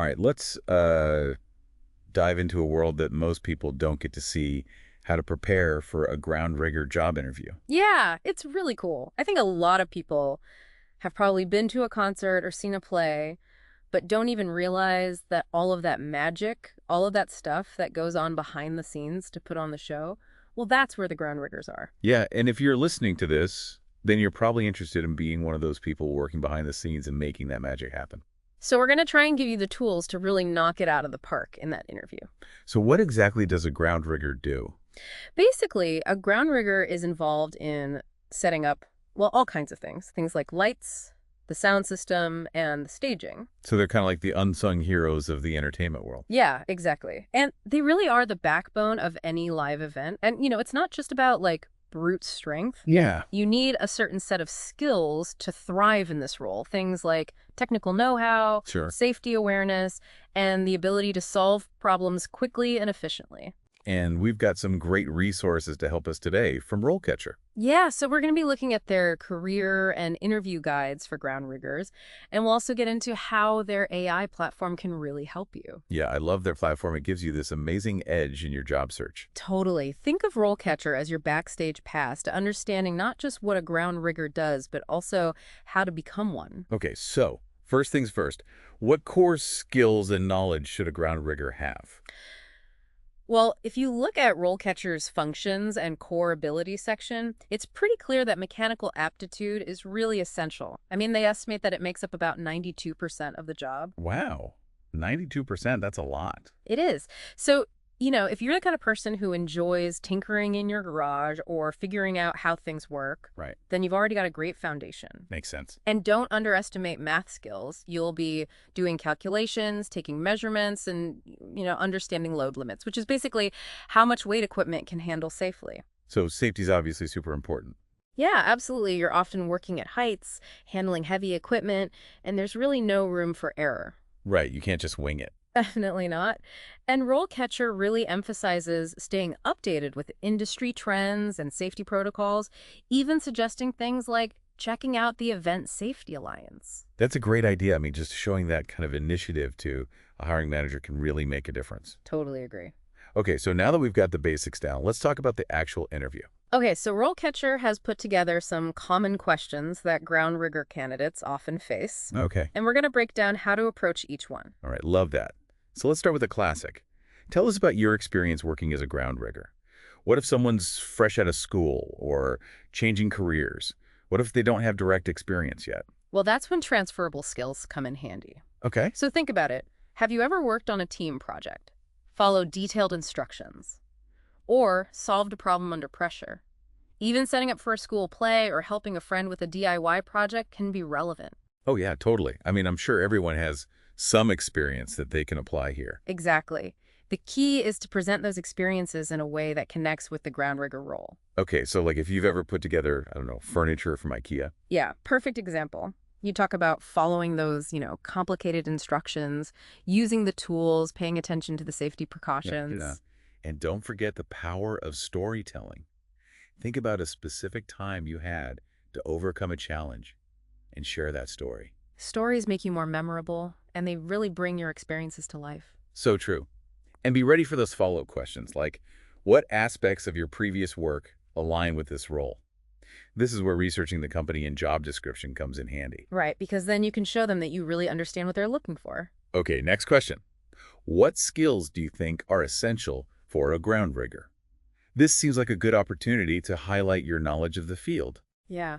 All right, let's dive into a world that most people don't get to see, how to prepare for a ground rigger job interview. Yeah, it's really cool. I think a lot of people have probably been to a concert or seen a play, but don't even realize that all of that magic, all of that stuff that goes on behind the scenes to put on the show, well, that's where the ground riggers are. Yeah, and if you're listening to this, then you're probably interested in being one of those people working behind the scenes and making that magic happen. So we're going to try and give you the tools to really knock it out of the park in that interview. So what exactly does a ground rigger do? Basically, a ground rigger is involved in setting up, well, all kinds of things. Things like lights, the sound system, and the staging. So they're kind of like the unsung heroes of the entertainment world. Yeah, exactly. And they really are the backbone of any live event. And, it's not just about like brute strength. Yeah. You need a certain set of skills to thrive in this role. Things like technical know-how, Sure. safety awareness, and the ability to solve problems quickly and efficiently. And we've got some great resources to help us today from RoleCatcher. Yeah, so we're going to be looking at their career and interview guides for ground riggers, and we'll also get into how their AI platform can really help you. Yeah, I love their platform. It gives you this amazing edge in your job search. Totally. Think of RoleCatcher as your backstage pass to understanding not just what a ground rigger does, but also how to become one. Okay, so first things first, what core skills and knowledge should a ground rigger have? Well, if you look at RoleCatcher's functions and core ability section, it's pretty clear that mechanical aptitude is really essential. I mean, they estimate that it makes up about 92% of the job. Wow, 92%, that's a lot. It is. So, if you're the kind of person who enjoys tinkering in your garage or figuring out how things work, Right, then you've already got a great foundation. makes sense. And don't underestimate math skills. You'll be doing calculations, taking measurements, and, understanding load limits, which is basically how much weight equipment can handle safely. So safety's obviously super important. Yeah, absolutely. You're often working at heights, handling heavy equipment, and there's really no room for error. Right, you can't just wing it. Definitely not. And RoleCatcher really emphasizes staying updated with industry trends and safety protocols, even suggesting things like checking out the Event Safety Alliance. That's a great idea. I mean, just showing that kind of initiative to a hiring manager can really make a difference. Totally agree. Okay, so now that we've got the basics down, let's talk about the actual interview. Okay, so RoleCatcher has put together some common questions that ground rigger candidates often face, Okay, and we're going to break down how to approach each one. all right, love that. So let's start with a classic. Tell us about your experience working as a ground rigger. What if someone's fresh out of school or changing careers? What if they don't have direct experience yet? Well, that's when transferable skills come in handy. Okay. So think about it. Have you ever worked on a team project, followed detailed instructions, or solved a problem under pressure? Even setting up for a school play or helping a friend with a DIY project can be relevant. Oh, yeah, totally. I mean, I'm sure everyone has some experience that they can apply here. Exactly. The key is to present those experiences in a way that connects with the ground rigger role. Okay, so like if you've ever put together, I don't know, furniture from IKEA. Yeah, perfect example. You talk about following those, complicated instructions, using the tools, paying attention to the safety precautions. Yeah. And don't forget the power of storytelling. Think about a specific time you had to overcome a challenge and share that story. Stories make you more memorable, and they really bring your experiences to life. So true. And be ready for those follow-up questions like, what aspects of your previous work align with this role? This is where researching the company and job description comes in handy. Right, because then you can show them that you really understand what they're looking for. Okay, next question. What skills do you think are essential for a ground rigger? This seems like a good opportunity to highlight your knowledge of the field. Yeah.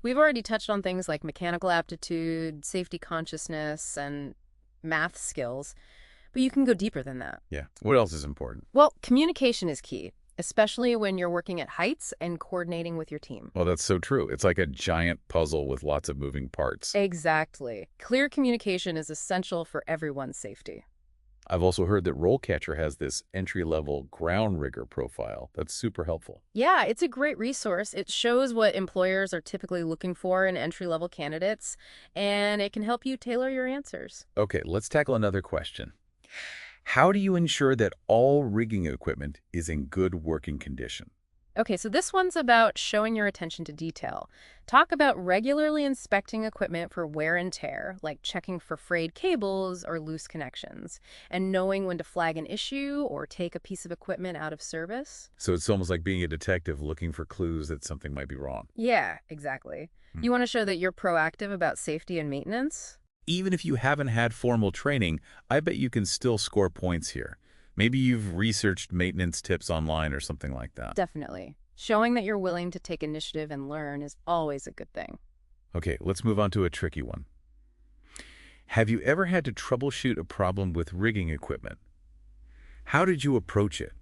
We've already touched on things like mechanical aptitude, safety consciousness, and math skills, but you can go deeper than that. Yeah. What else is important? Well, communication is key, especially when you're working at heights and coordinating with your team. Well, that's so true. It's like a giant puzzle with lots of moving parts. Exactly. Clear communication is essential for everyone's safety. I've also heard that RoleCatcher has this entry-level ground rigger profile. That's super helpful. Yeah, it's a great resource. It shows what employers are typically looking for in entry-level candidates, and it can help you tailor your answers. Okay, let's tackle another question. How do you ensure that all rigging equipment is in good working condition? Okay, so this one's about showing your attention to detail. Talk about regularly inspecting equipment for wear and tear, like checking for frayed cables or loose connections, and knowing when to flag an issue or take a piece of equipment out of service. So it's almost like being a detective looking for clues that something might be wrong. Yeah, exactly. Hmm. You want to show that you're proactive about safety and maintenance? Even if you haven't had formal training, I bet you can still score points here. Maybe you've researched maintenance tips online or something like that. Definitely. Showing that you're willing to take initiative and learn is always a good thing. Okay, let's move on to a tricky one. Have you ever had to troubleshoot a problem with rigging equipment? How did you approach it?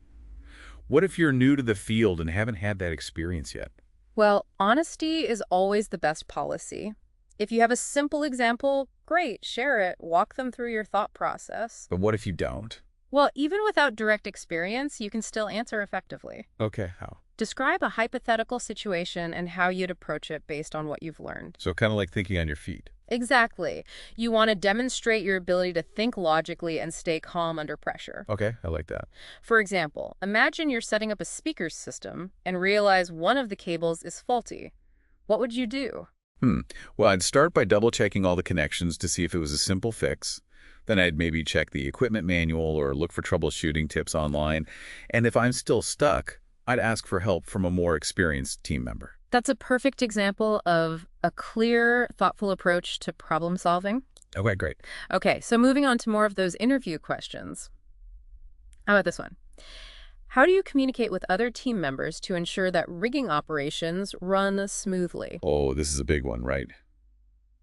What if you're new to the field and haven't had that experience yet? Well, honesty is always the best policy. If you have a simple example, great, share it, walk them through your thought process. But what if you don't? Well, even without direct experience, you can still answer effectively. Okay, how? Describe a hypothetical situation and how you'd approach it based on what you've learned. So kind of like thinking on your feet. Exactly. You want to demonstrate your ability to think logically and stay calm under pressure. Okay, I like that. For example, imagine you're setting up a speaker system and realize one of the cables is faulty. What would you do? Well, I'd start by double-checking all the connections to see if it was a simple fix. Then I'd maybe check the equipment manual or look for troubleshooting tips online. And if I'm still stuck, I'd ask for help from a more experienced team member. That's a perfect example of a clear, thoughtful approach to problem solving. Okay, great. Okay, so moving on to more of those interview questions. How about this one? How do you communicate with other team members to ensure that rigging operations run smoothly? Oh, this is a big one, right?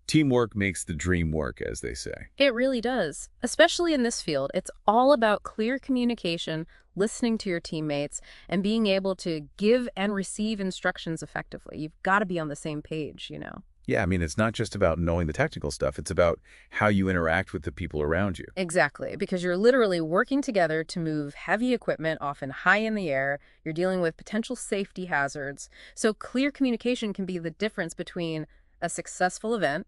Teamwork makes the dream work, as they say. It really does. Especially in this field, it's all about clear communication, listening to your teammates, and being able to give and receive instructions effectively. You've got to be on the same page, you know? Yeah, I mean, it's not just about knowing the technical stuff. It's about how you interact with the people around you. Exactly, because you're literally working together to move heavy equipment often high in the air. You're dealing with potential safety hazards. So clear communication can be the difference between a successful event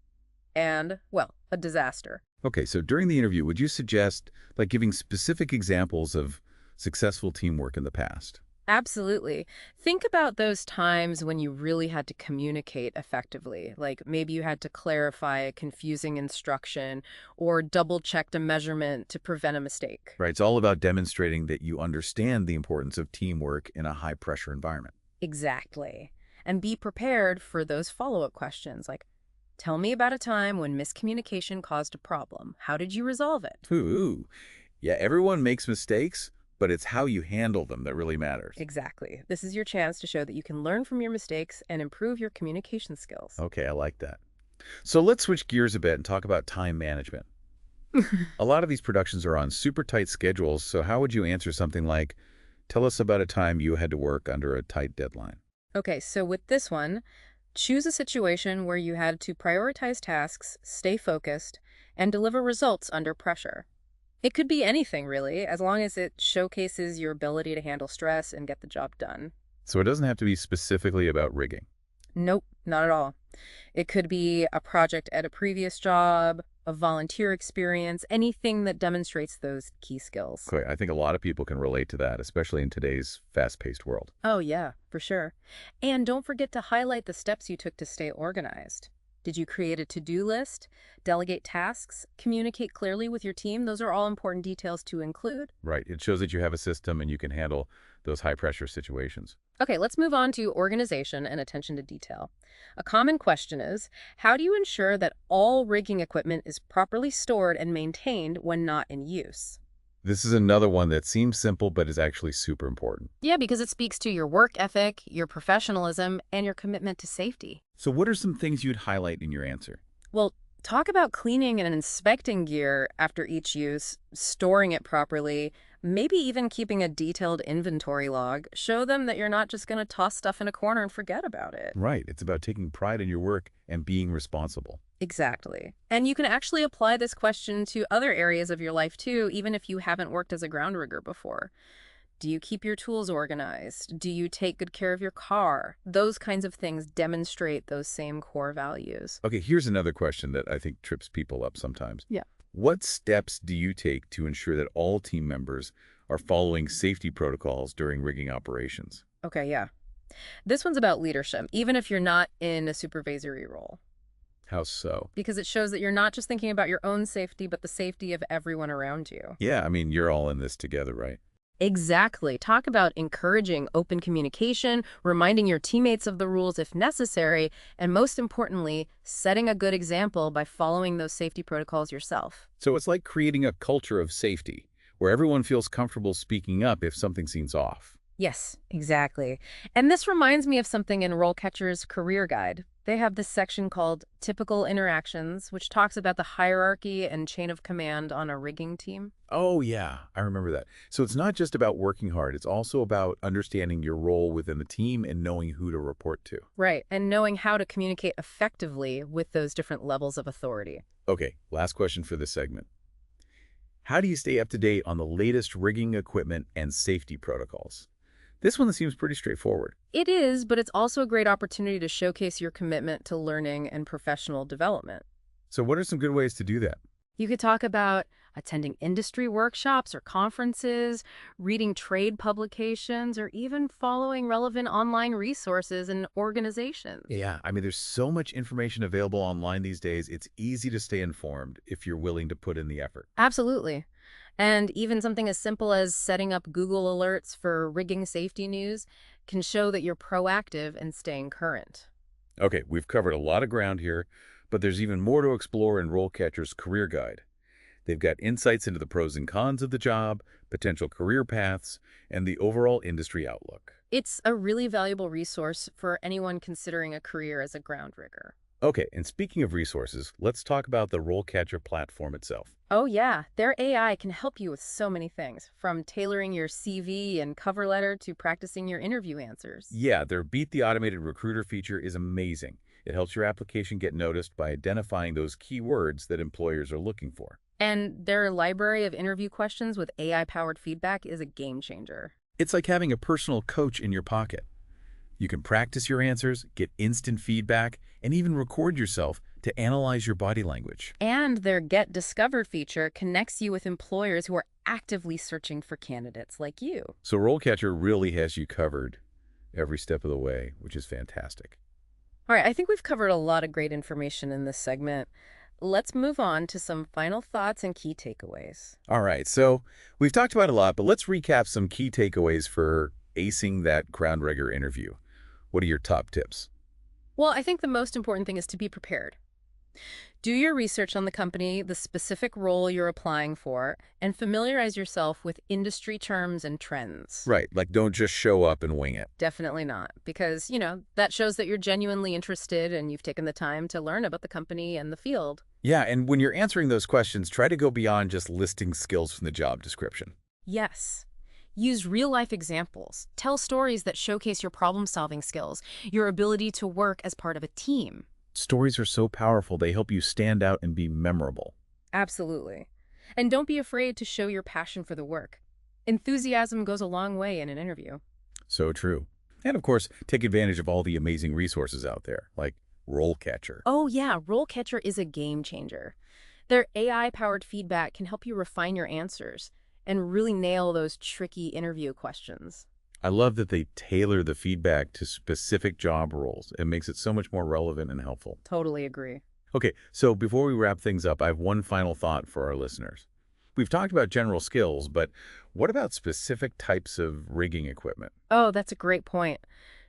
and, well, a disaster. Okay, so during the interview, would you suggest like giving specific examples of successful teamwork in the past? Absolutely. Think about those times when you really had to communicate effectively. Like maybe you had to clarify a confusing instruction or double-checked a measurement to prevent a mistake. Right, it's all about demonstrating that you understand the importance of teamwork in a high-pressure environment. Exactly. And be prepared for those follow-up questions like, tell me about a time when miscommunication caused a problem. How did you resolve it? Ooh, yeah, everyone makes mistakes, but it's how you handle them that really matters. Exactly. This is your chance to show that you can learn from your mistakes and improve your communication skills. Okay, I like that. So let's switch gears a bit and talk about time management. A lot of these productions are on super tight schedules, so how would you answer something like, tell us about a time you had to work under a tight deadline? Okay, so with this one, choose a situation where you had to prioritize tasks, stay focused, and deliver results under pressure. It could be anything, really, as long as it showcases your ability to handle stress and get the job done. So it doesn't have to be specifically about rigging. Nope, not at all. It could be a project at a previous job, a volunteer experience, anything that demonstrates those key skills. Okay, I think a lot of people can relate to that, especially in today's fast-paced world. Oh, yeah, for sure. And don't forget to highlight the steps you took to stay organized. Did you create a to-do list, delegate tasks, communicate clearly with your team? Those are all important details to include. Right, it shows that you have a system and you can handle those high-pressure situations. Okay, let's move on to organization and attention to detail. A common question is, how do you ensure that all rigging equipment is properly stored and maintained when not in use? This is another one that seems simple but is actually super important. Yeah, because it speaks to your work ethic, your professionalism, and your commitment to safety. So what are some things you'd highlight in your answer? Well, talk about cleaning and inspecting gear after each use, storing it properly, maybe even keeping a detailed inventory log. Show them that you're not just going to toss stuff in a corner and forget about it. Right, it's about taking pride in your work and being responsible. Exactly. And you can actually apply this question to other areas of your life too, even if you haven't worked as a ground rigger before. Do you keep your tools organized? Do you take good care of your car? Those kinds of things demonstrate those same core values. Okay, here's another question that I think trips people up sometimes. Yeah. What steps do you take to ensure that all team members are following safety protocols during rigging operations? Okay, yeah. This one's about leadership, even if you're not in a supervisory role, How so? because it shows that you're not just thinking about your own safety, but the safety of everyone around you. Yeah, I mean, you're all in this together, right? Exactly. Talk about encouraging open communication, reminding your teammates of the rules if necessary, and most importantly, setting a good example by following those safety protocols yourself. So it's like creating a culture of safety, where everyone feels comfortable speaking up if something seems off. Yes, exactly. And this reminds me of something in RoleCatcher's Career Guide. They have this section called Typical Interactions, which talks about the hierarchy and chain of command on a rigging team. Oh, yeah, I remember that. So it's not just about working hard, it's also about understanding your role within the team and knowing who to report to. Right, and knowing how to communicate effectively with those different levels of authority. Okay, last question for this segment. How do you stay up to date on the latest rigging equipment and safety protocols? This one seems pretty straightforward. It is, but it's also a great opportunity to showcase your commitment to learning and professional development. So what are some good ways to do that? You could talk about attending industry workshops or conferences, reading trade publications, or even following relevant online resources and organizations. Yeah, I mean, there's so much information available online these days. It's easy to stay informed if you're willing to put in the effort. Absolutely. And even something as simple as setting up Google alerts for rigging safety news can show that you're proactive and staying current. Okay, we've covered a lot of ground here, but there's even more to explore in RoleCatcher's Career Guide. They've got insights into the pros and cons of the job, potential career paths, and the overall industry outlook. It's a really valuable resource for anyone considering a career as a ground rigger. Okay, and speaking of resources, let's talk about the RoleCatcher platform itself. Oh yeah, their AI can help you with so many things, from tailoring your CV and cover letter to practicing your interview answers. Yeah, their Beat the Automated Recruiter feature is amazing. It helps your application get noticed by identifying those keywords that employers are looking for. And their library of interview questions with AI-powered feedback is a game changer. It's like having a personal coach in your pocket. You can practice your answers, get instant feedback, and even record yourself to analyze your body language. And their Get Discovered feature connects you with employers who are actively searching for candidates like you. So RoleCatcher really has you covered every step of the way, which is fantastic. All right, I think we've covered a lot of great information in this segment. Let's move on to some final thoughts and key takeaways. All right, so we've talked about a lot, but let's recap some key takeaways for acing that ground rigger interview. What are your top tips? Well, I think the most important thing is to be prepared. Do your research on the company, the specific role you're applying for, and familiarize yourself with industry terms and trends. Right, like don't just show up and wing it. Definitely not, because, that shows that you're genuinely interested and you've taken the time to learn about the company and the field. Yeah, and when you're answering those questions, try to go beyond just listing skills from the job description. Yes. Use real-life examples. Tell stories that showcase your problem-solving skills, your ability to work as part of a team. Stories are so powerful, they help you stand out and be memorable. Absolutely. And don't be afraid to show your passion for the work. Enthusiasm goes a long way in an interview. So true. And of course, take advantage of all the amazing resources out there, like RoleCatcher. Oh yeah, RoleCatcher is a game changer. Their AI-powered feedback can help you refine your answers and really nail those tricky interview questions. I love that they tailor the feedback to specific job roles. It makes it so much more relevant and helpful. Totally agree. Okay, so before we wrap things up, I have one final thought for our listeners. We've talked about general skills, but what about specific types of rigging equipment? Oh, that's a great point.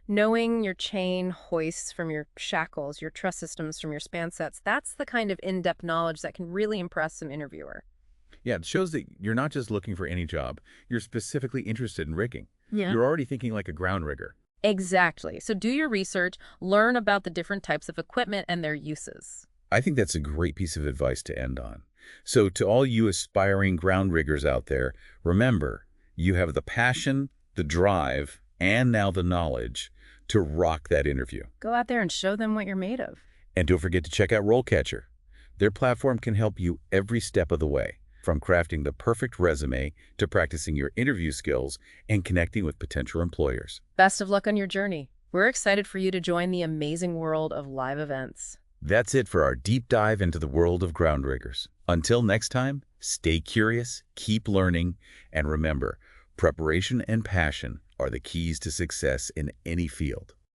Knowing your chain hoists from your shackles, your truss systems from your span sets, that's the kind of in-depth knowledge that can really impress an interviewer. Yeah, it shows that you're not just looking for any job. You're specifically interested in rigging. Yeah. You're already thinking like a ground rigger. Exactly. So do your research, learn about the different types of equipment and their uses. I think that's a great piece of advice to end on. So to all you aspiring ground riggers out there, remember, you have the passion, the drive, and now the knowledge to rock that interview. Go out there and show them what you're made of. And don't forget to check out RoleCatcher. Their platform can help you every step of the way, from crafting the perfect resume to practicing your interview skills and connecting with potential employers. Best of luck on your journey. We're excited for you to join the amazing world of live events. That's it for our deep dive into the world of ground riggers. Until next time, stay curious, keep learning, and remember, preparation and passion are the keys to success in any field.